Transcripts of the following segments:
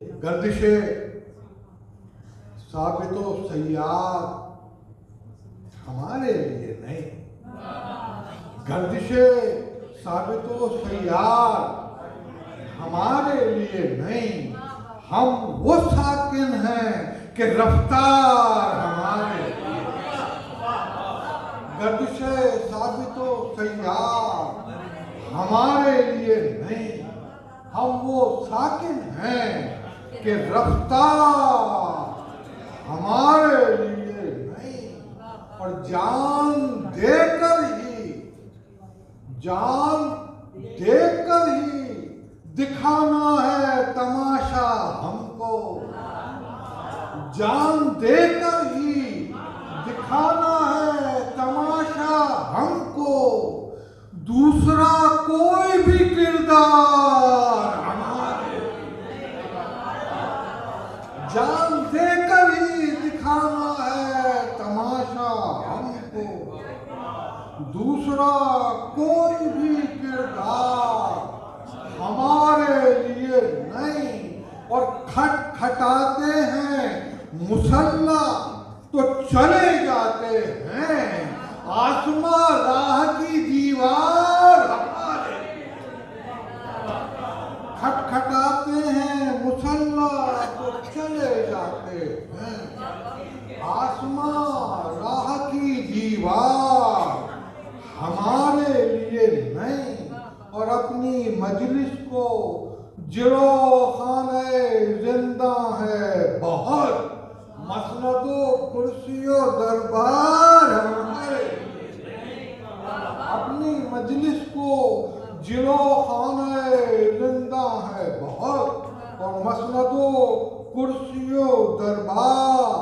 गर्दिशे साबितो सयार हमारे लिए नहीं, गर्दिशे साबितो सयार हमारे लिए नहीं, हम वो साकिन हैं कि रफ्तार हमारे लिए। गर्दिशे साबितो सयार हमारे लिए नहीं, हम वो साकिन हैं कि रफ्तार हमारे लिए नहीं। और जान देकर ही दिखाना है तमाशा हमको, जान देकर ही दिखाना है तमाशा हमको, दूसरा कोई भी किरदार हमारे, जान देकर ही दिखाना है तमाशा हमको, दूसरा कोई भी किरदार हमारे लिए नहीं। और खटखटाते हैं मुसल्ला तो चले जाते हैं, आसमां राह की दीवार हमारे, खटखटाते हैं मुसल्ला तो चले जाते हैं, आसमां राह की दीवार हमारे लिए नहीं। और अपनी मजलिस को जिलो खाने जिंदा है बहुत, मसनदो कुर्सियों दरबार हमारे, अपनी मजलिस को जिलो खाने जिंदा है बहुत, और मसनदो कुर्सियों दरबार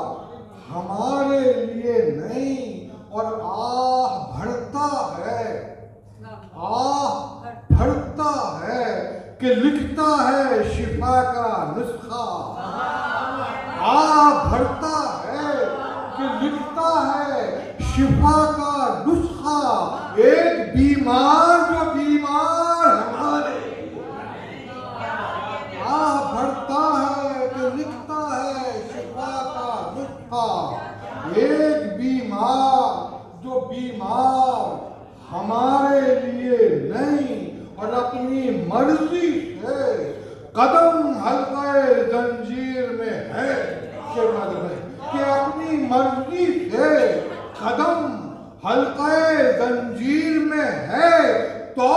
हमारे लिए नहीं। और भरता है कि लिखता है शिफा का नुस्खा, भरता है कि लिखता है शिफा का नुस्खा, एक बीमार जो बीमार हमारे, भरता है कि लिखता है शिफा का नुस्खा, एक बीमार जो बीमार हमारे लिए नहीं। और अपनी मर्जी से कदम हल्के जंजीर में है कि अपनी मर्जी से कदम हल्के जंजीर में है, तो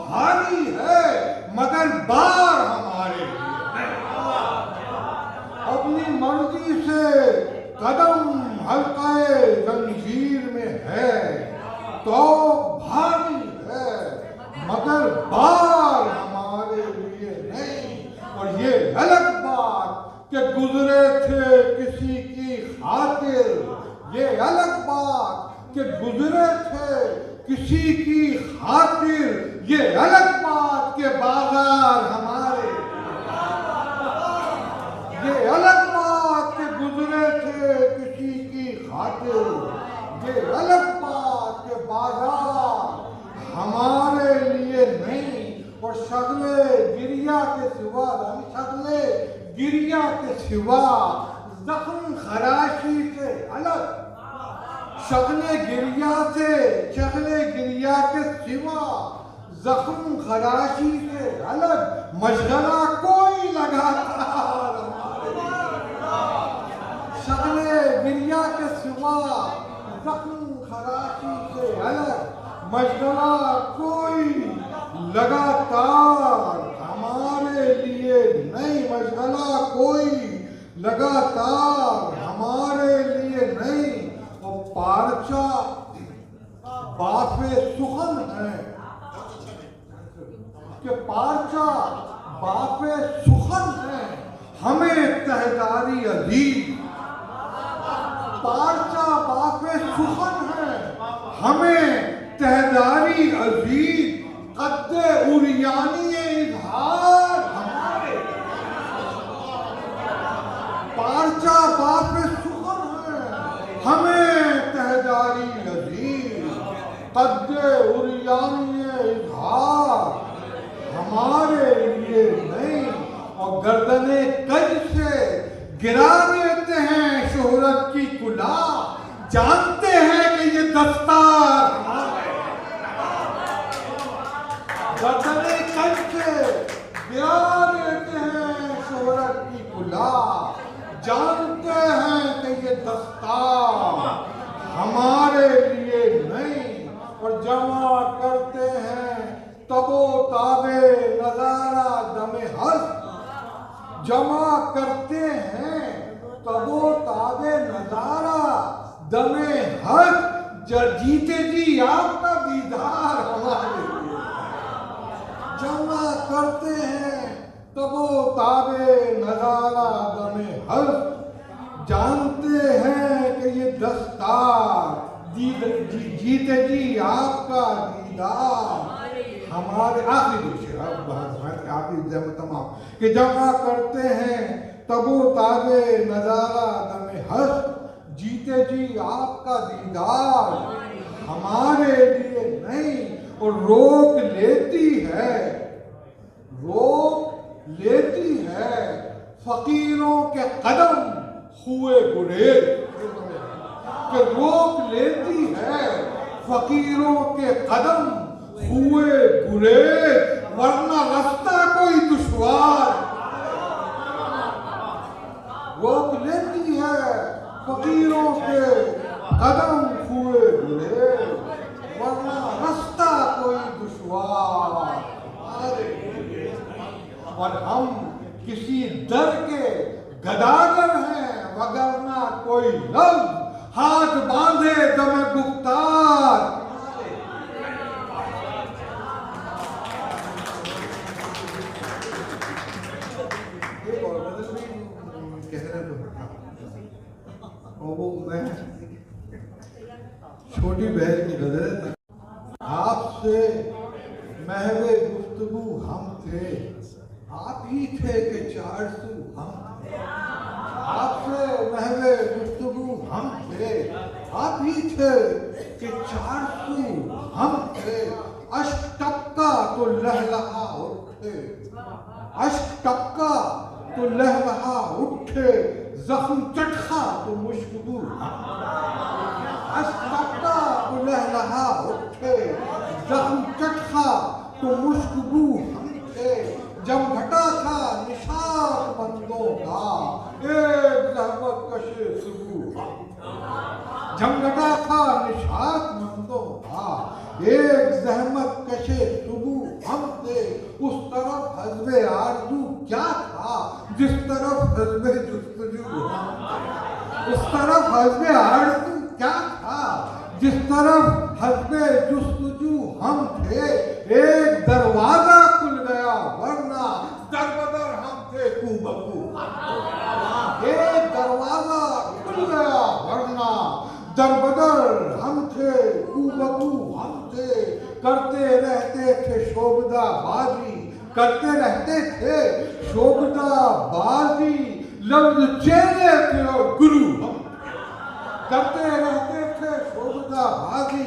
भारी है मगर बार हमारे लिए है। अपनी मर्जी से कदम हल्के जंजीर में है तो भारी है मगर बार हमारे लिए नहीं। और ये अलग बात कि गुजरे थे किसी की खातिर, ये अलग बात कि गुजरे थे किसी की खातिर, ये अलग बात के बाजार हमारे, ये अलग बात कि गुजरे थे किसी की खातिर, ये अलग बात के बाजार हमारे लिए नहीं। और शगले गिरिया के सिवा, शगले गिरिया के सिवा जख्म खराशी से अलग, शगले गिरिया के सिवा जख्म खराशी से अलग मशगला कोई लगाता, शगले गिरिया के सिवा जख्म खराशी से अलग मशगला कोई लगातार हमारे लिए नहीं, मशगला कोई लगातार हमारे लिए नहीं। और पारचा बाफे सुखन है कि पारचा बाफे सुखन है हमें तहदारी अजीज, पारचा बाफे सुखन है हमें तहदारी अजीज, कद्दे उरियानी इजहार हमारे, पारचा बाफे सुखन है हमें तहदारी अजीज, कद्दे उरियानी इजहार हमारे लिए नहीं। और और गर्दने कज से गिरा देते हैं शोहरत की कुला, जानते हैं कि ये दस्तार गर्दने कज से गिरा देते हैं शोहरत की कुला, जानते हैं कि ये दस्तार हमारे लिए नहीं, और जमा करते हैं तबो ताबे नजारा दमे हस, जमा करते हैं तबो ताबे नजारा दमे हस, जीते जी आपका दीदार हमारे लिए, जमा करते हैं तबो ताबे नजारा दमे हस, जानते हैं कि ये दस्तार जीते जी आपका दीदार हमारे। आखिरी तमाम कि जमा करते हैं तबो ताबे नजारा दमे हस, जीते जी आपका दीदार हमारे लिए नहीं, और रोक लेती है फकीरों के कदम हुए गुरेज, कि रोक लेती है फकीरों के कदम हुए गुरेज, वरना रास्ता कोई दुश्वार, रोक लेती है फकीरों के कदम हुए गुरेज, वरना रास्ता कोई दुश्वार। और हम किसी दर के गदागर हैं, वगरना कोई लफ्ज हाथ बांधे दमे गुफ्तार। और वो मैं छोटी बहन की गजल है, आपसे महवे गुफ्तगू हम थे, आप ही थे कि 400 हम थे, आपसे महवे गुफ्तगू हम थे, आप ही थे कि 400 हम थे, अश्क टपका तो लहलहा उठे, अश्क टपका तो लहलहा उठे, जख्म चटखा तो मुश्किल, अश्क टपका तो लहलहा उठे, जख्म चटखा तो मुश्किल हम थे, जब घटा था निशात बंदों का एक जहमत कशे सुबह, जब घटा था निशात बंदों का एक जहमत कशे सुबह हम थे, उस तरफ हज़्बे आरज़ू क्या था जिस तरफ हज़्बे जुस्तजू हम थे, उस तरफ हज़्बे आरज़ू क्या था जिस तरफ हज़्बे जुस्तजू हम थे, एक दरवाजा खुल गया वरना दरबदर हम थे कूबकू, एक दरवाजा खुल गया वरना दरबदर हम थे कूबकू हम थे, करते रहते थे शोभदा बाजी, करते रहते थे शोभदा बाजी, लफ्ज चेहरे थे और गुरु हम, करते रहते थे शोभदा बाजी,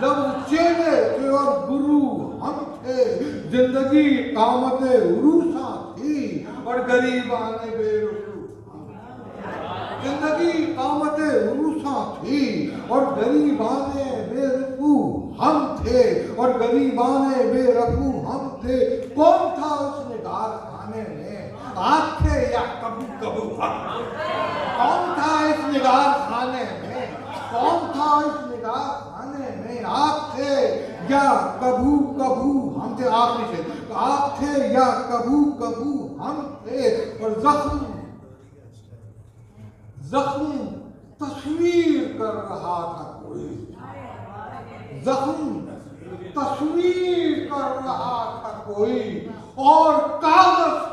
लफ्ज चेहरे थे और गुरु हम थे, जिंदगी कामते उरूसा थी और गरीबाने बेरुखू, जिंदगी कामते उरूसा थी और गरीबाने बेरुखू हम थे, और गरीबाने बेरुखू हम थे। कौन था उस निगार खाने में, आप थे या कबू कबू, कौन था इस निगार खाने में, कौन था इस निगार खाने में, आप थे या कबू कबू हम थे, आखिरी से आप थे या कबू कबू हम थे, और जख्म तस्वीर कर रहा था कोई, जख्म तस्वीर कर रहा था कोई, और कागज